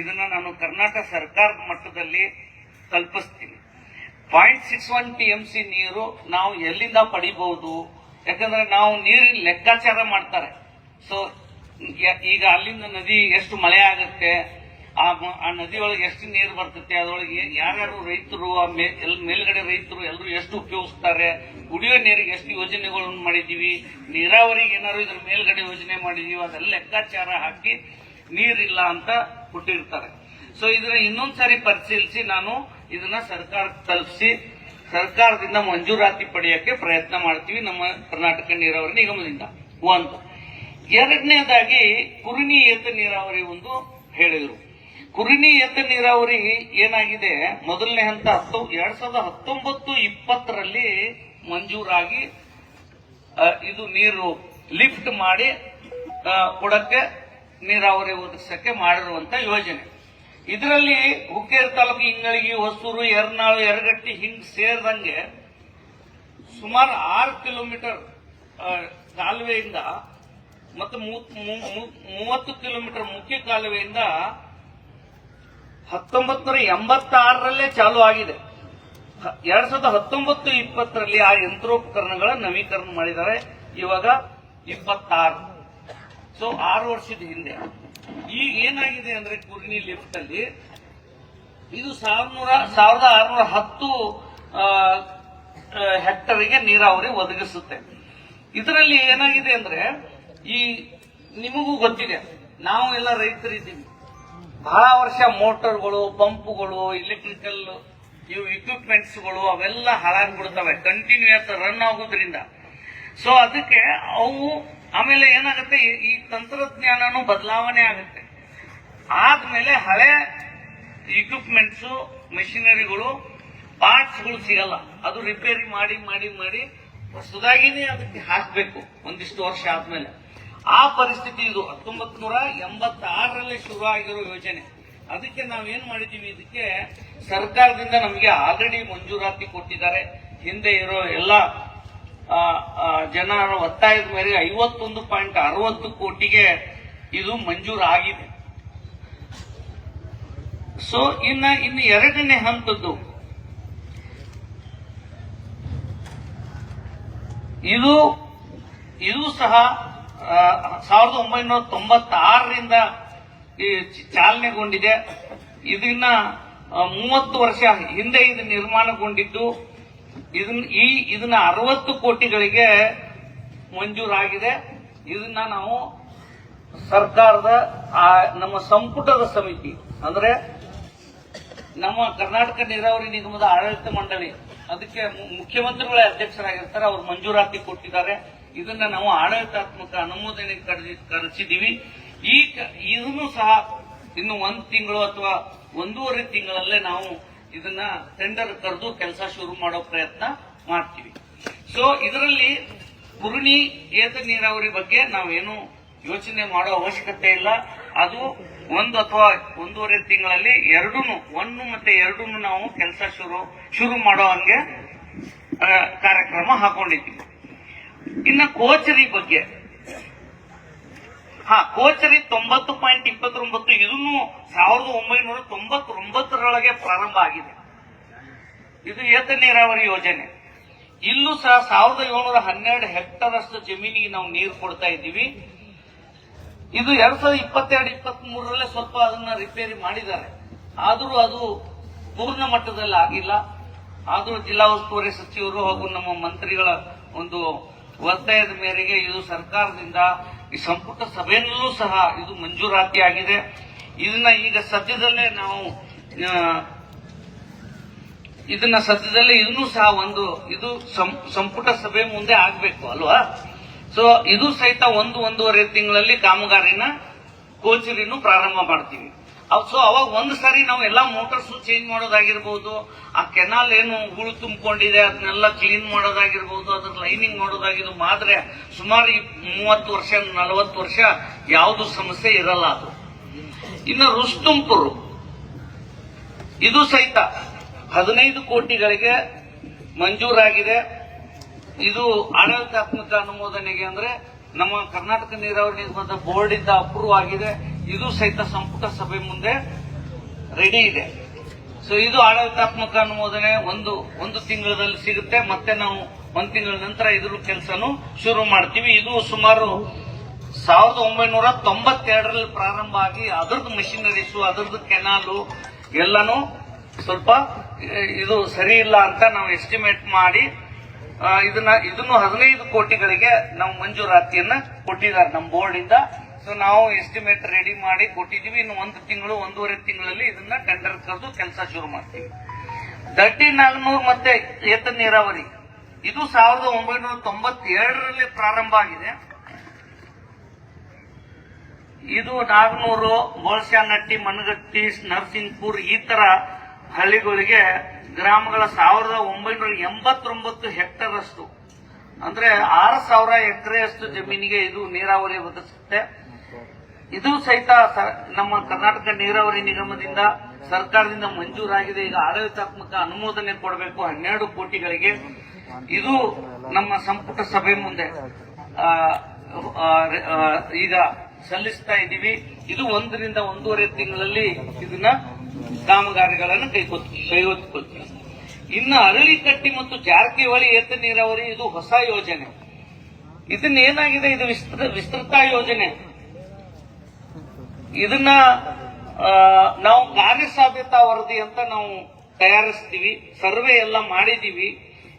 ಇದನ್ನ ನಾನು ಕರ್ನಾಟಕ ಸರ್ಕಾರದ ಮಟ್ಟದಲ್ಲಿ ಕಲ್ಪಿಸ್ತೀನಿ. 0.61 TMC ನೀರು ನಾವು ಎಲ್ಲಿಂದ ಪಡಿಬಹುದು? ಯಾಕಂದ್ರೆ ನಾವು ನೀರಿನ ಲೆಕ್ಕಾಚಾರ ಮಾಡ್ತಾರೆ. ಸೊ ಈಗ ಅಲ್ಲಿಂದ ನದಿ ಎಷ್ಟು ಮಳೆ ಆಗುತ್ತೆ, ಆ ನದಿಯೊಳಗೆ ಎಷ್ಟು ನೀರು ಬರ್ತದೆ, ಅದರೊಳಗೆ ಯಾರ್ಯಾರು ರೈತರು, ಮೇಲ್ಗಡೆ ರೈತರು ಎಲ್ಲರೂ ಎಷ್ಟು ಉಪಯೋಗಿಸ್ತಾರೆ, ಕುಡಿಯೋ ನೀರಿಗೆ ಎಷ್ಟು ಯೋಜನೆಗಳನ್ನು ಮಾಡಿದೀವಿ, ನೀರಾವರಿಗೆ ಏನಾದ್ರು ಇದ್ರ ಮೇಲ್ಗಡೆ ಯೋಜನೆ ಮಾಡಿದೀವಿ, ಅದೆಲ್ಲ ಲೆಕ್ಕಾಚಾರ ಹಾಕಿ ನೀರಿಲ್ಲ ಅಂತ ಕೊಟ್ಟಿರ್ತಾರೆ. ಸೊ ಇದನ್ನ ಇನ್ನೊಂದ್ಸರಿ ಪರಿಶೀಲಿಸಿ ನಾನು ಇದನ್ನ ಸರ್ಕಾರಕ್ಕೆ ತಲುಪಿಸಿ ಸರ್ಕಾರದಿಂದ ಮಂಜೂರಾತಿ ಪಡೆಯಕ್ಕೆ ಪ್ರಯತ್ನ ಮಾಡ್ತೀವಿ ನಮ್ಮ ಕರ್ನಾಟಕ ನೀರಾವರಿ ನಿಗಮದಿಂದ. ಒಂದು. ಎರಡನೇದಾಗಿ ಕುರಿನಿ ಏತ ನೀರಾವರಿ ಒಂದು ಹೇಳಿದ್ರು. ಕುರಿನಿ ಏತ ನೀರಾವರಿ ಏನಾಗಿದೆ, ಮೊದಲನೇ ಹಂತ 2019-20 ಮಂಜೂರಾಗಿ ಇದು ನೀರು ಲಿಫ್ಟ್ ಮಾಡಿ ಕೊಡಕ್ಕೆ ನೀರಾವರಿ ಒದಗಿಸಕ್ಕೆ ಮಾಡಿರುವಂತ ಯೋಜನೆ. ಇದರಲ್ಲಿ ಹುಕ್ಕೇರಿ ತಾಲೂಕು ಇಂಗಳಗಿ, ಹೊಸೂರು, ಯರ್ನಾಳು, ಯರಗಟ್ಟಿ ಹಿಂಗ್ ಸೇರಿದಂಗೆ ಸುಮಾರು 6 ಕಿಲೋಮೀಟರ್ ಕಾಲುವೆಯಿಂದ ಮತ್ತು 30 ಕಿಲೋಮೀಟರ್ ಮುಖ್ಯ ಕಾಲುವೆಯಿಂದ 1986 ಚಾಲು ಆಗಿದೆ. 2019-20 ಆ ಯಂತ್ರೋಪಕರಣಗಳ ನವೀಕರಣ ಮಾಡಿದ್ದಾರೆ. ಇವಾಗ 26, ಸೊ 6 ವರ್ಷದ ಹಿಂದೆ. ಈಗ ಏನಾಗಿದೆ ಅಂದ್ರೆ ಕುರಿನಿ ಲಿಫ್ಟ್ ಅಲ್ಲಿ ಇದು 1610 ಹೆಕ್ಟರ್ಗೆ ನೀರಾವರಿ ಒದಗಿಸುತ್ತೆ. ಇದರಲ್ಲಿ ಏನಾಗಿದೆ ಅಂದ್ರೆ ಈ ನಿಮಗೂ ಗೊತ್ತಿದೆ, ನಾವು ಎಲ್ಲ ರೈತರಿದ್ದೀವಿ. ಬಹಳ ವರ್ಷ ಮೋಟರ್ಗಳು, ಪಂಪ್ಗಳು, ಎಲೆಕ್ಟ್ರಿಕಲ್ ಇವು ಇಕ್ವಿಪ್ಮೆಂಟ್ಸ್ಗಳು ಅವೆಲ್ಲ ಹಾಳಾಗ್ಬಿಡ್ತವೆ ಕಂಟಿನ್ಯೂಸ್ ರನ್ ಆಗೋದ್ರಿಂದ. ಸೊ ಅದಕ್ಕೆ ಅವು ಆಮೇಲೆ ಏನಾಗುತ್ತೆ, ಈ ತಂತ್ರಜ್ಞಾನನೂ ಬದಲಾವಣೆ ಆಗುತ್ತೆ. ಆದ್ಮೇಲೆ ಹಳೆ ಇಕ್ವಿಪ್ಮೆಂಟ್ಸ್, ಮೆಷಿನರಿಗಳು, ಪಾರ್ಟ್ಸ್ಗಳು ಸಿಗಲ್ಲ. ಅದು ರಿಪೇರಿ ಮಾಡಿ ಮಾಡಿ ಮಾಡಿ ಹೊಸದಾಗಿನೇ ಅದಕ್ಕೆ ಹಾಕಬೇಕು ಒಂದಿಷ್ಟು ವರ್ಷ ಆದ್ಮೇಲೆ. ಆ ಪರಿಸ್ಥಿತಿ ಇದು 1986 ಶುರು ಆಗಿರೋ ಯೋಜನೆ. ಅದಕ್ಕೆ ನಾವೇನ್ ಮಾಡಿದೀವಿ, ಇದಕ್ಕೆ ಸರ್ಕಾರದಿಂದ ನಮಗೆ ಆಲ್ರೆಡಿ ಮಂಜೂರಾತಿ ಕೊಟ್ಟಿದ್ದಾರೆ. ಹಿಂದೆ ಇರೋ ಎಲ್ಲ ಜನರ ಒತ್ತಾಯದ ಮೇರೆಗೆ 51.60 ಕೋಟಿಗೆ ಇದು ಮಂಜೂರಾಗಿದೆ. ಸೊ ಇನ್ನು ಎರಡನೇ ಹಂತದ್ದು ಇದು ಇದು ಸಹ 1996ರಿಂದ ಚಾಲನೆಗೊಂಡಿದೆ. ಇದನ್ನ 30 ವರ್ಷ ಹಿಂದೆ ಇದು ನಿರ್ಮಾಣಗೊಂಡಿದ್ದು ಇದನ್ನ 60 ಕೋಟಿಗಳಿಗೆ ಮಂಜೂರಾಗಿದೆ. ಇದನ್ನ ನಾವು ಸರ್ಕಾರದ ನಮ್ಮ ಸಂಪುಟದ ಸಮಿತಿ ಅಂದ್ರೆ ನಮ್ಮ ಕರ್ನಾಟಕ ನೀರಾವರಿ ನಿಗಮದ ಆಡಳಿತ ಮಂಡಳಿ ಅದಕ್ಕೆ ಮುಖ್ಯಮಂತ್ರಿಗಳೇ ಅಧ್ಯಕ್ಷರಾಗಿರ್ತಾರೆ, ಅವರು ಮಂಜೂರಾತಿ ಕೊಟ್ಟಿದ್ದಾರೆ. ಇದನ್ನ ನಾವು ಆಡಳಿತಾತ್ಮಕ ಅನುಮೋದನೆ ಕಳಿಸಿದ್ದೀವಿ. ಇದನ್ನು ಸಹ ಇನ್ನು 1 ತಿಂಗಳು ಅಥವಾ 1.5 ತಿಂಗಳಲ್ಲೇ ನಾವು ಇದನ್ನ ಟೆಂಡರ್ ಕರೆದು ಕೆಲಸ ಶುರು ಮಾಡೋ ಪ್ರಯತ್ನ ಮಾಡ್ತೀವಿ. ಸೊ ಇದರಲ್ಲಿ ಕುರುಣಿ ಏತ ನೀರಾವರಿ ಬಗ್ಗೆ ನಾವೇನು ಯೋಚನೆ ಮಾಡೋ ಅವಶ್ಯಕತೆ ಇಲ್ಲ. ಅದು 1 ಅಥವಾ 1.5 ತಿಂಗಳಲ್ಲಿ 1 ಮತ್ತೆ 2 ನಾವು ಕೆಲಸ ಶುರು ಮಾಡೋ ಹಂಗೆ ಕಾರ್ಯಕ್ರಮ ಹಾಕೊಂಡಿದ್ದೀವಿ. ಇನ್ನು ಕೋಚರಿ ಬಗ್ಗೆ ಕೋಚರಿ 90.29 ಇದನ್ನು 1999ರೊಳಗೆ ಪ್ರಾರಂಭ ಆಗಿದೆ. ಇದು ಏತ ನೀರಾವರಿ ಯೋಜನೆ. ಇಲ್ಲೂ ಸಹ 1712 ಹೆಕ್ಟರ್ ಅಷ್ಟು ಜಮೀನಿಗೆ ನಾವು ನೀರು ಕೊಡ್ತಾ ಇದ್ದೀವಿ. ಇದು 2022-23ರಲ್ಲೇ ಸ್ವಲ್ಪ ಅದನ್ನ ರಿಪೇರಿ ಮಾಡಿದ್ದಾರೆ, ಆದರೂ ಅದು ಪೂರ್ಣ ಮಟ್ಟದಲ್ಲಿ ಆಗಿಲ್ಲ. ಆದರೂ ಜಿಲ್ಲಾ ಉಸ್ತುವಾರಿ ಸಚಿವರು ಹಾಗೂ ನಮ್ಮ ಮಂತ್ರಿಗಳ ಒಂದು ಒತ್ತಾಯದ ಮೇರೆಗೆ ಇದು ಸರ್ಕಾರದಿಂದ ಈ ಸಂಪುಟ ಸಭೆಯಲ್ಲೂ ಸಹ ಇದು ಮಂಜೂರಾತಿ ಆಗಿದೆ. ಇದನ್ನ ಈಗ ಸದ್ಯದಲ್ಲೇ ನಾವು ಇದನ್ನು ಸಹ ಇದು ಸಂಪುಟ ಸಭೆ ಮುಂದೆ ಆಗ್ಬೇಕು ಅಲ್ವಾ. ಸೊ ಇದು ಸಹಿತ 1-1.5 ತಿಂಗಳಲ್ಲಿ ಕಾಮಗಾರಿನ ಕೋಚರಿನೂ ಪ್ರಾರಂಭ ಮಾಡ್ತೀವಿ. ಸೊ ಅವಾಗ ಒಂದು ಸಾರಿ ನಾವು ಎಲ್ಲಾ ಮೋಟರ್ಸ್ ಚೇಂಜ್ ಮಾಡೋದಾಗಿರ್ಬೋದು, ಆ ಕೆನಾಲ್ ಏನು ಹೂಳು ತುಂಬಿಕೊಂಡಿದೆ ಅದನ್ನೆಲ್ಲ ಕ್ಲೀನ್ ಮಾಡೋದಾಗಿರ್ಬೋದು, ಅದ್ರ ಲೈನಿಂಗ್ ಮಾಡೋದಾಗಿರ್ಬೋದು ಮಾತ್ರ ಸುಮಾರು 30 ವರ್ಷ 40 ವರ್ಷ ಯಾವುದು ಸಮಸ್ಯೆ ಇರಲ್ಲ ಅದು. ಇನ್ನು ರುಸ್ತುಂಪುರು ಇದು ಸಹಿತ 15 ಕೋಟಿಗಳಿಗೆ ಮಂಜೂರಾಗಿದೆ. ಇದು ಆಡಳಿತಾತ್ಮಕ ಅನುಮೋದನೆಗೆ ಅಂದ್ರೆ ನಮ್ಮ ಕರ್ನಾಟಕ ನೀರಾವರಿ ನಿಗಮದ ಬೋರ್ಡ್ ಇಂದ ಅಪ್ರೂವ್ ಆಗಿದೆ. ಇದು ಸಹಿತ ಸಂಪುಟ ಸಭೆ ಮುಂದೆ ರೆಡಿ ಇದೆ. ಸೊ ಇದು ಆಡಳಿತಾತ್ಮಕ ಅನುಮೋದನೆ ಒಂದು ತಿಂಗಳಲ್ಲಿ ಸಿಗುತ್ತೆ. ಮತ್ತೆ ನಾವು 1 ತಿಂಗಳ ನಂತರ ಇದ್ರ ಕೆಲಸನೂ ಶುರು ಮಾಡ್ತೀವಿ. ಇದು ಸುಮಾರು 1992ರಲ್ಲಿ ಪ್ರಾರಂಭ ಆಗಿ ಅದರದ್ದು ಮಷಿನರೀಸು ಅದರದ್ದು ಕೆನಾಲು ಎಲ್ಲಾನು ಸ್ವಲ್ಪ ಇದು ಸರಿ ಇಲ್ಲ ಅಂತ ನಾವು ಎಸ್ಟಿಮೇಟ್ ಮಾಡಿ ಇದನ್ನು 15 ಕೋಟಿಗಳಿಗೆ ನಾವು ಮಂಜೂರಾತಿಯನ್ನ ಕೊಟ್ಟಿದ್ದಾರೆ ನಮ್ಮ ಬೋರ್ಡ್ ಇಂದ. ಸೊ ನಾವು ಎಸ್ಟಿಮೇಟ್ ರೆಡಿ ಮಾಡಿ ಕೊಟ್ಟಿದ್ದೀವಿ. ಇನ್ನು 1 ತಿಂಗಳು 1.5 ತಿಂಗಳಲ್ಲಿ ಇದನ್ನ ಟೆಂಡರ್ ಕರೆದು ಕೆಲಸ ಶುರು ಮಾಡ್ತೀವಿ. ದಟ್ಟಿ ನಾಗನೂರು ಮತ್ತೆ ಏತ ನೀರಾವರಿ ಇದು 1997ರಲ್ಲಿ ಪ್ರಾರಂಭ ಆಗಿದೆ. ಇದು ನಾಗನೂರು, ಬೋಳ್ಸ್ಯಾನಟ್ಟಿ, ಮನಗಟ್ಟಿ, ನರಸಿಂಗಪುರ್ ಈ ತರ ಹಳ್ಳಿಗಳಿಗೆ ಗ್ರಾಮಗಳ 1989 ಹೆಕ್ಟರ್ ಅಷ್ಟು ಅಂದ್ರೆ 6000 ಎಕರೆಯಷ್ಟು ಜಮೀನಿಗೆ ಇದು ನೀರಾವರಿ ಒದಗಿಸುತ್ತೆ. ಇದು ಸಹಿತ ನಮ್ಮ ಕರ್ನಾಟಕ ನೀರಾವರಿ ನಿಗಮದಿಂದ ಸರ್ಕಾರದಿಂದ ಮಂಜೂರಾಗಿದೆ. ಈಗ ಆಡಳಿತಾತ್ಮಕ ಅನುಮೋದನೆ ಕೊಡಬೇಕು 12 ಕೋಟಿಗಳಿಗೆ. ಇದು ನಮ್ಮ ಸಂಪುಟ ಸಭೆ ಮುಂದೆ ಈಗ ಸಲ್ಲಿಸ್ತಾ ಇದ್ದೀವಿ. ಇದು 1ರಿಂದ 1.5 ತಿಂಗಳಲ್ಲಿ ಇದನ್ನ ಕಾಮಗಾರಿಗಳನ್ನು ಕೈಗೊಳ್ತೀವಿ. ಇನ್ನು ಅರಳಿಕಟ್ಟಿ ಮತ್ತು ಜಾರಕಿಹೊಳಿ ಏತ ನೀರಾವರಿ ಇದು ಹೊಸ ಯೋಜನೆ. ಇದನ್ನ ಏನಾಗಿದೆ, ಇದು ವಿಸ್ತೃತ ಯೋಜನೆ. ಇದನ್ನ ನಾವು ಕಾರ್ಯಸಾಧ್ಯತಾ ವರದಿ ಅಂತ ನಾವು ತಯಾರಿಸ್ತೀವಿ, ಸರ್ವೆ ಎಲ್ಲ ಮಾಡಿದೀವಿ.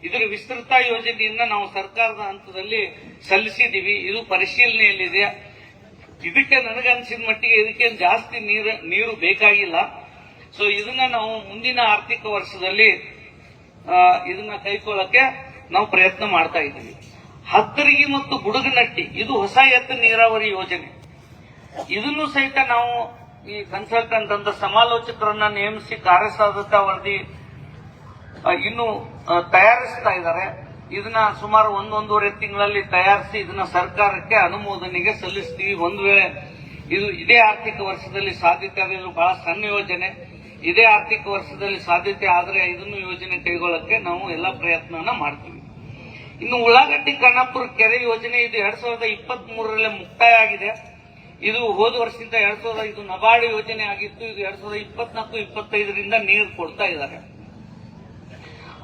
ಇದರ ವಿಸ್ತೃತ ಯೋಜನೆಯನ್ನ ನಾವು ಸರ್ಕಾರದ ಹಂತದಲ್ಲಿ ಸಲ್ಲಿಸಿದ್ದೀವಿ. ಇದು ಪರಿಶೀಲನೆಯಲ್ಲಿದೆ. ಇದಕ್ಕೆ ನನಗನ್ಸಿದ ಮಟ್ಟಿಗೆ ಇದಕ್ಕೇನು ಜಾಸ್ತಿ ನೀರು ಬೇಕಾಗಿಲ್ಲ. ಸೊ ಇದನ್ನ ನಾವು ಮುಂದಿನ ಆರ್ಥಿಕ ವರ್ಷದಲ್ಲಿ ಇದನ್ನ ಕೈಗೊಳ್ಳಕ್ಕೆ ನಾವು ಪ್ರಯತ್ನ ಮಾಡ್ತಾ ಇದ್ದೀವಿ. ಹತ್ತರಿಗೆ ಮತ್ತು ಗುಡುಗನಟ್ಟಿ ಇದು ಹೊಸ ಎತ್ತ ನೀರಾವರಿ ಯೋಜನೆ. ಇದನ್ನು ಸಹಿತ ನಾವು ಈ ಕನ್ಸಲ್ಟೆಂಟ್ ಅಂತ ಸಮಾಲೋಚಕರನ್ನ ನೇಮಿಸಿ ಕಾರ್ಯಸಾಧ್ಯತಾ ವರದಿ ಇನ್ನು ತಯಾರಿಸ್ತಾ ಇದ್ದಾರೆ. ಇದನ್ನ ಸುಮಾರು 1-1.5 ತಿಂಗಳಲ್ಲಿ ತಯಾರಿಸಿ ಇದನ್ನ ಸರ್ಕಾರಕ್ಕೆ ಅನುಮೋದನೆಗೆ ಸಲ್ಲಿಸ್ತೀವಿ. ಒಂದು ವೇಳೆ ಇದು ಇದೇ ಆರ್ಥಿಕ ವರ್ಷದಲ್ಲಿ ಸಾಧ್ಯತೆ ಆದರೆ ಬಹಳ ಸಣ್ಣ ಯೋಜನೆ, ಇದೇ ಆರ್ಥಿಕ ವರ್ಷದಲ್ಲಿ ಸಾಧ್ಯತೆ ಆದರೆ ಇದನ್ನು ಯೋಜನೆ ಕೈಗೊಳ್ಳಕ್ಕೆ ನಾವು ಎಲ್ಲ ಪ್ರಯತ್ನವನ್ನ ಮಾಡ್ತೀವಿ. ಇನ್ನು ಉಳ್ಳಾಗಡ್ಡಿ ಖಾನಾಪುರ ಕೆರೆ ಯೋಜನೆ ಇದು 2023ರಲ್ಲಿ ಮುಕ್ತಾಯ ಆಗಿದೆ. ಇದು ಹೋದ ವರ್ಷದಿಂದ ಇದು ನಬಾರ್ಡ್ ಯೋಜನೆ ಆಗಿತ್ತು. ಇದು 2024-25ರಿಂದ ನೀರು ಕೊಡ್ತಾ ಇದ್ದಾರೆ.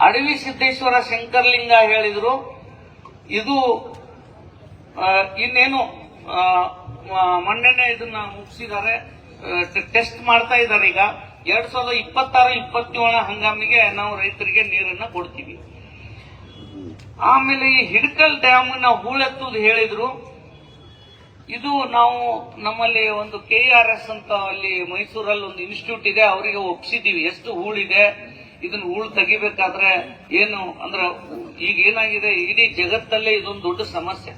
ಅಡವಿ ಸಿದ್ದೇಶ್ವರ ಶಂಕರಲಿಂಗ ಹೇಳಿದ್ರು, ಇದು ಇನ್ನೇನು ಮೊನ್ನೆನೆ ಇದನ್ನ ಮುಗಿಸಿದ್ದಾರೆ, ಟೆಸ್ಟ್ ಮಾಡ್ತಾ ಇದ್ದಾರೆ. ಈಗ 2026-27 ಹಂಗಾಮಿಗೆ ನಾವು ರೈತರಿಗೆ ನೀರನ್ನ ಕೊಡ್ತೀವಿ. ಆಮೇಲೆ ಈ ಹಿಡಕಲ್ ಡ್ಯಾಮ್ ನಾವು ಹೂಳೆತ್ತುದು ಹೇಳಿದ್ರು. ಇದು ನಾವು ನಮ್ಮಲ್ಲಿ ಒಂದು KRS ಅಂತ ಅಲ್ಲಿ ಮೈಸೂರಲ್ಲಿ ಒಂದು ಇನ್ಸ್ಟಿಟ್ಯೂಟ್ ಇದೆ, ಅವರಿಗೆ ಒಪ್ಪಿಸಿದೀವಿ ಎಷ್ಟು ಹೂಳಿದೆ, ಇದನ್ನ ಹೂಳು ತೆಗಿಬೇಕಾದ್ರೆ ಏನು ಅಂದ್ರೆ ಈಗ ಏನಾಗಿದೆ, ಇಡೀ ಜಗತ್ತಲ್ಲೇ ಇದೊಂದು ದೊಡ್ಡ ಸಮಸ್ಯೆ.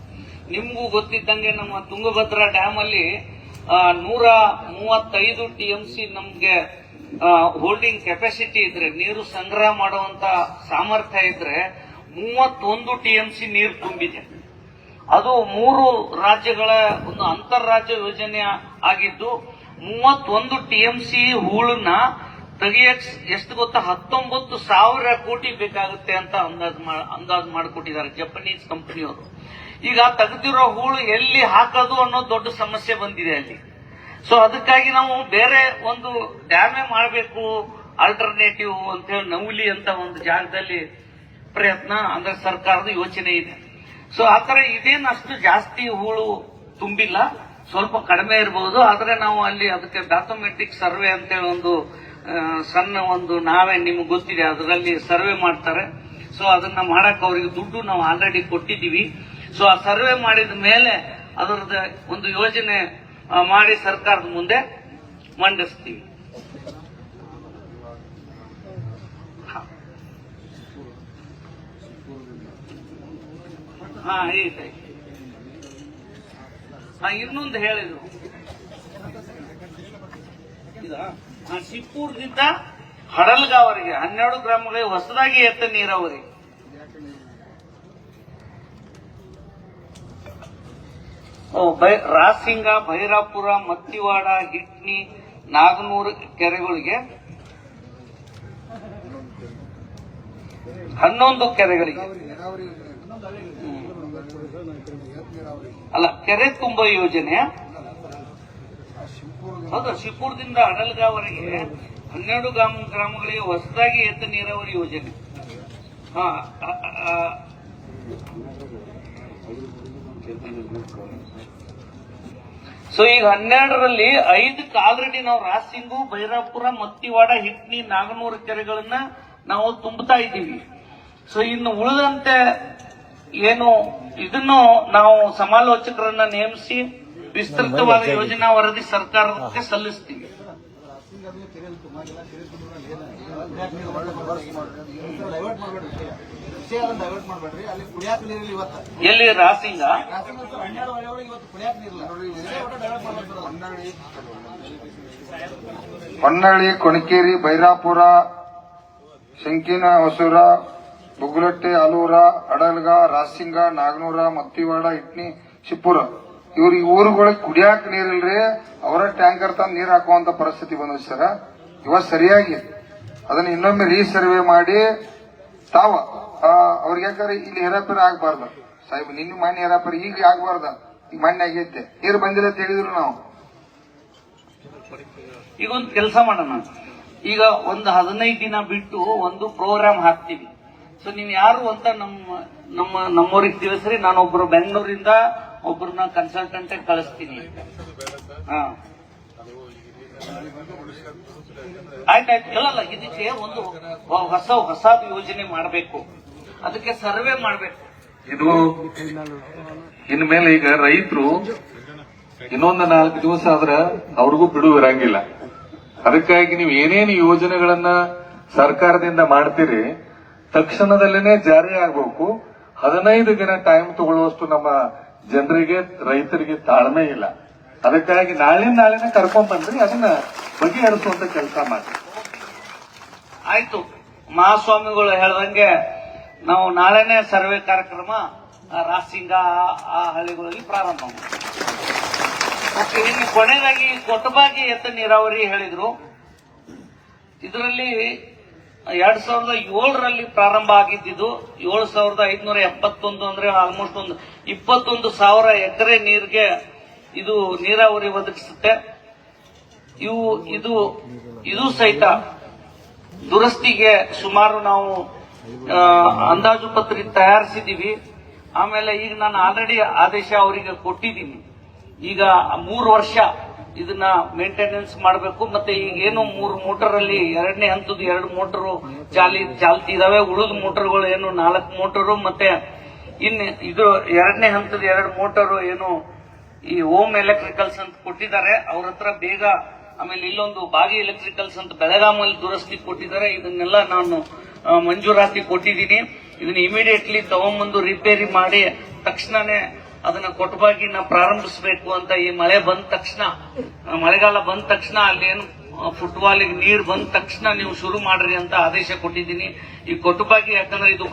ನಿಮ್ಗೂ ಗೊತ್ತಿದ್ದಂಗೆ ನಮ್ಮ ತುಂಗಭದ್ರಾ ಡ್ಯಾಮ್ ಅಲ್ಲಿ 135 TMC ನಮ್ಗೆ ಹೋಲ್ಡಿಂಗ್ ಕೆಪಾಸಿಟಿ ಇದ್ರೆ, ನೀರು ಸಂಗ್ರಹ ಮಾಡುವಂತ ಸಾಮರ್ಥ್ಯ ಇದ್ರೆ 31 TMC ನೀರು ತುಂಬಿದೆ. ಅದು 3 ರಾಜ್ಯಗಳ ಒಂದು ಅಂತಾರಾಜ್ಯ ಯೋಜನೆ ಆಗಿದ್ದು 31 TMC ಹೂಳನ್ನ ತೆಗಿಯಕ್ ಎಷ್ಟು ಗೊತ್ತಾ 19,000 ಕೋಟಿ ಬೇಕಾಗುತ್ತೆ ಅಂತ ಅಂದಾಜು ಮಾಡಿಕೊಟ್ಟಿದ್ದಾರೆ ಜಪನೀಸ್ ಕಂಪನಿಯವರು. ಈಗ ತೆಗೆದಿರೋ ಹೂಳು ಎಲ್ಲಿ ಹಾಕೋದು ಅನ್ನೋ ದೊಡ್ಡ ಸಮಸ್ಯೆ ಬಂದಿದೆ ಅಲ್ಲಿ. ಸೊ ಅದಕ್ಕಾಗಿ ನಾವು ಬೇರೆ ಒಂದು ಡ್ಯಾಮೇ ಮಾಡಬೇಕು, ಆಲ್ಟರ್ನೇಟಿವ್ ಅಂತ ಹೇಳಿ ನವಲಿ ಅಂತ ಒಂದು ಜಾಗದಲ್ಲಿ ಪ್ರಯತ್ನ ಅಂದ್ರೆ ಸರ್ಕಾರದ ಯೋಚನೆ ಇದೆ. ಸೊ ಆತರ ಇದೇನು ಅಷ್ಟು ಜಾಸ್ತಿ ಹೂಳು ತುಂಬಿಲ್ಲ, ಸ್ವಲ್ಪ ಕಡಿಮೆ ಇರಬಹುದು. ಆದ್ರೆ ನಾವು ಅಲ್ಲಿ ಅದಕ್ಕೆ ಮ್ಯಾಥಮೆಟಿಕ್ ಸರ್ವೆ ಅಂತೇಳಿ ಒಂದು ಸಣ್ಣ ಒಂದು ನಾವೇ ನಿಮ್ಗೆ ಗೊತ್ತಿದೆ, ಅದರಲ್ಲಿ ಸರ್ವೆ ಮಾಡ್ತಾರೆ. ಸೊ ಅದನ್ನ ಮಾಡಕ್ ಅವರಿಗೆ ದುಡ್ಡು ನಾವು ಆಲ್ರೆಡಿ ಕೊಟ್ಟಿದ್ದೀವಿ. ಸೊ ಆ ಸರ್ವೆ ಮಾಡಿದ ಮೇಲೆ ಅದರದ ಒಂದು ಯೋಜನೆ ಮಾಡಿ ಸರ್ಕಾರದ ಮುಂದೆ ಮಂಡಿಸ್ತೀವಿ. ಐತೆ. ಇನ್ನೊಂದು ಹೇಳಿದ್ರು, ಶಿಪ್ಪೂರ್ದಿಂದ ಹಡಲ್ಗಾವರಿಗೆ 12 ಗ್ರಾಮಗಳಿಗೆ ಹೊಸದಾಗಿ ಎತ್ತ ನೀರಾವರಿ. ರಾಸಿಂಗ, ಭೈರಾಪುರ, ಮತ್ತಿವಾಡ, ಹಿಟ್ನಿ, ನಾಗನೂರು ಕೆರೆಗಳಿಗೆ 11 ಕೆರೆಗಳಿಗೆ ಅಲ್ಲ, ಕೆರೆ ತುಂಬ ಯೋಜನೆ. ಹೌದು, ಶಿವಪುರದಿಂದ ಅಡಲ್ಗಾವರೆಗೆ 12 ಗ್ರಾಮಗಳಿಗೆ ಹೊಸದಾಗಿ ಎತ್ತ ನೀರಾವರಿ ಯೋಜನೆ. ಸೊ ಈಗ 12ರಲ್ಲಿ 5ಕ್ಕೆ ಆಲ್ರೆಡಿ ನಾವು ರಾಸಿಂಗು, ಭೈರಾಪುರ, ಮತ್ತಿವಾಡ, ಹಿಟ್ನಿ, ನಾಗನೂರು ಕೆರೆಗಳನ್ನ ನಾವು ತುಂಬುತ್ತಾ ಇದ್ದೀವಿ. ಸೊ ಇನ್ನು ಉಳಿದಂತೆ ಏನು ಇದನ್ನು ನಾವು ಸಮಾಲೋಚಕರನ್ನ ನೇಮಿಸಿ ವಿಸ್ತೃತವಾದ ಯೋಜನಾ ವರದಿ ಸರ್ಕಾರಕ್ಕೆ ಸಲ್ಲಿಸ್ತೀವಿ. ಎಲ್ಲಿ ರಾಸಿಂಗ ಹೊನ್ನಳ್ಳಿ, ಕೊಣಕೇರಿ, ಭೈರಾಪುರ, ಶಂಕಿನ ಹೊಸೂರ, ಬುಗ್ಲಟ್ಟೆ, ಆಲೂರ, ಅಡಲ್ಗ, ರಾಸಿಂಗ, ನಾಗನೂರ, ಮತ್ತಿವಾಡ, ಇಟ್ನಿ, ಶಿಪ್ಪುರ ಇವ್ರಿಗೆ ಊರುಗಳಿಗೆ ಕುಡಿಯಾಕ ನೀರಿಲ್ರಿ, ಅವರ ಟ್ಯಾಂಕರ್ ತಂದು ನೀರು ಹಾಕುವಂತ ಪರಿಸ್ಥಿತಿ ಬಂದಿದೆ ಸರ್. ಇವತ್ತು ಸರಿಯಾಗಿ ಅದನ್ನ ಇನ್ನೊಮ್ಮೆ ರೀಸರ್ವೆ ಮಾಡಿ ತಾವ ಅವ್ರಿಗೆ ಯಾಕಂದ್ರೆ ಇಲ್ಲಿ ಹೇರಾಪೇರ ಆಗ್ಬಾರ್ದು ಸಾಹೇಬ್, ನಿನ್ನ ಮಾನ್ಯ ಹೇರಾಪೇರ ಈಗ ಆಗ್ಬಾರ್ದ, ಈಗ ಮಾನ್ಯ ಆಗೈತೆ, ನೀರು ಬಂದಿಲ್ಲ ಅಂತ ಹೇಳಿದ್ರು ನಾವು. ಈಗ ಒಂದು ಕೆಲಸ ಮಾಡೋಣ, ಈಗ ಒಂದು 15 ದಿನ ಬಿಟ್ಟು ಒಂದು ಪ್ರೋಗ್ರಾಮ್ ಹಾಕ್ತೀವಿ. ಸೊ ನೀವು ಯಾರು ಅಂತ ನಮ್ಮವ್ರಿಗೆ ತಿಳಿಸ್ರಿ, ನಾನೊಬ್ರು ಬೆಂಗಳೂರಿಂದ ಒಬ್ಬರನ್ನ ಕನ್ಸಲ್ಟೆಂಟ್ ಕಳಿಸ್ತೀನಿ. ಆಯ್ತಾಯ್ತು. ಇಲ್ಲ, ಇದಕ್ಕೆ ಒಂದು ಹೊಸ ಯೋಜನೆ ಮಾಡಬೇಕು, ಅದಕ್ಕೆ ಸರ್ವೆ ಮಾಡಬೇಕು. ಇದು ಇನ್ಮೇಲೆ ಈಗ ರೈತರು ಇನ್ನೊಂದು 4 ದಿವಸ ಆದ್ರೆ ಅವ್ರಿಗೂ ಬಿಡುವು ಇರಂಗಿಲ್ಲ. ಅದಕ್ಕಾಗಿ ನೀವು ಏನೇನು ಯೋಜನೆಗಳನ್ನ ಸರ್ಕಾರದಿಂದ ಮಾಡ್ತೀರಿ ತಕ್ಷಣದಲ್ಲೇನೆ ಜಾರಿ ಆಗಬೇಕು. 15 ದಿನ ಟೈಮ್ ತಗೊಳ್ಳುವಷ್ಟು ನಮ್ಮ ಜನರಿಗೆ, ರೈತರಿಗೆ ತಾಳ್ಮೆ ಇಲ್ಲ. ಅದಕ್ಕಾಗಿ ನಾಳೆನೆ ಕರ್ಕೊಂಡ್ ಬಂದ್ರಿ, ಅದನ್ನ ಬಗೆಹರಿಸುವಂತ ಕೆಲಸ ಮಾಡಿ. ಆಯ್ತು, ಮಹಾಸ್ವಾಮಿಗಳು ಹೇಳ್ದಂಗೆ ನಾವು ನಾಳೆನೆ ಸರ್ವೆ ಕಾರ್ಯಕ್ರಮ ರಾಸಿಂಗ ಆ ಹಳ್ಳಿಗಳಲ್ಲಿ ಪ್ರಾರಂಭ ಮಾಡ್ತೀವಿ. ಇನ್ನು ಕೊನೆಯದಾಗಿ ಕೊಟ್ಟಬಾಗಿ ಎತ್ತ ನೀರಾವರಿ ಹೇಳಿದ್ರು. ಇದರಲ್ಲಿ 2007ರಲ್ಲಿ ಪ್ರಾರಂಭ ಆಗಿದ್ದು 7,571 ಅಂದ್ರೆ ಆಲ್ಮೋಸ್ಟ್ ಒಂದು 21,000 ಎಕರೆ ನೀರಿಗೆ ಇದು ನೀರಾವರಿ ಒದಗಿಸುತ್ತೆ. ಇದು ಸಹಿತ ದುರಸ್ತಿಗೆ ಸುಮಾರು ನಾವು ಅಂದಾಜು ಪತ್ರಿಕೆ ತಯಾರಿಸಿದೀವಿ. ಆಮೇಲೆ ಈಗ ನಾನು ಆಲ್ರೆಡಿ ಆದೇಶ ಅವರಿಗೆ ಕೊಟ್ಟಿದ್ದೀನಿ. ಈಗ 3 ವರ್ಷ ಇದನ್ನ ಮೇಂಟೆನೆನ್ಸ್ ಮಾಡಬೇಕು. ಮತ್ತೆ ಈಗ ಏನು 3 ಮೋಟರ್ ಅಲ್ಲಿ 2ನೇ ಹಂತದ 2 ಮೋಟರು ಚಾಲ್ತಿ ಇದಾವೆ. ಉಳಿದ ಮೋಟರ್ಗಳು ಏನು 4 ಮೋಟರು ಮತ್ತೆ ಇನ್ನು ಇದು 2ನೇ ಹಂತದ 2 ಮೋಟರು ಏನು ಈ ಹೋಮ್ ಎಲೆಕ್ಟ್ರಿಕಲ್ಸ್ ಅಂತ ಕೊಟ್ಟಿದ್ದಾರೆ ಅವ್ರ ಹತ್ರ ಬೇಗ. ಆಮೇಲೆ ಇಲ್ಲೊಂದು ಬಾಗಿ ಎಲೆಕ್ಟ್ರಿಕಲ್ಸ್ ಅಂತ ಬೆಳಗಾಮಲ್ಲಿ ದುರಸ್ತಿ ಕೊಟ್ಟಿದ್ದಾರೆ. ಇದನ್ನೆಲ್ಲ ನಾನು ಮಂಜೂರಾತಿ ಕೊಟ್ಟಿದ್ದೀನಿ. ಇದನ್ನ ಇಮಿಡಿಯೇಟ್ಲಿ ತಗೊಂಬಂದು ರಿಪೇರಿ ಮಾಡಿ ತಕ್ಷಣನೇ ಅದನ್ನ ಕೊಟ್ಟಬಾಗಿನ ಪ್ರಾರಂಭಿಸಬೇಕು ಅಂತ. ಈ ಮಳೆ ಬಂದ ತಕ್ಷಣ, ಮಳೆಗಾಲ ಬಂದ ತಕ್ಷಣ ಅಲ್ಲೇನು ಫುಟ್ಬಾಲಿಗೆ ನೀರು ಬಂದ ತಕ್ಷಣ ನೀವು ಶುರು ಮಾಡ್ರಿ ಅಂತ ಆದೇಶ ಕೊಟ್ಟಿದ್ದೀನಿ. ಈ ಕೊಟ್ಟಬಾಗಿ ಯಾಕಂದ್ರೆ ಇದು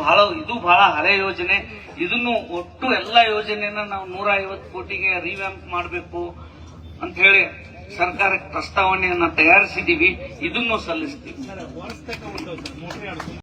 ಬಹಳ ಹಳೆ ಯೋಜನೆ. ಇದನ್ನು ಒಟ್ಟು ಎಲ್ಲ ಯೋಜನೆಯನ್ನ ನಾವು 150 ಕೋಟಿಗೆ ರಿವ್ಯಾಂಪ್ ಮಾಡಬೇಕು ಅಂತ ಹೇಳಿ ಸರ್ಕಾರಕ್ಕೆ ಪ್ರಸ್ತಾವನೆಯನ್ನ ತಯಾರಿಸಿದೀವಿ. ಇದನ್ನು ಸಲ್ಲಿಸ್ತೀವಿ.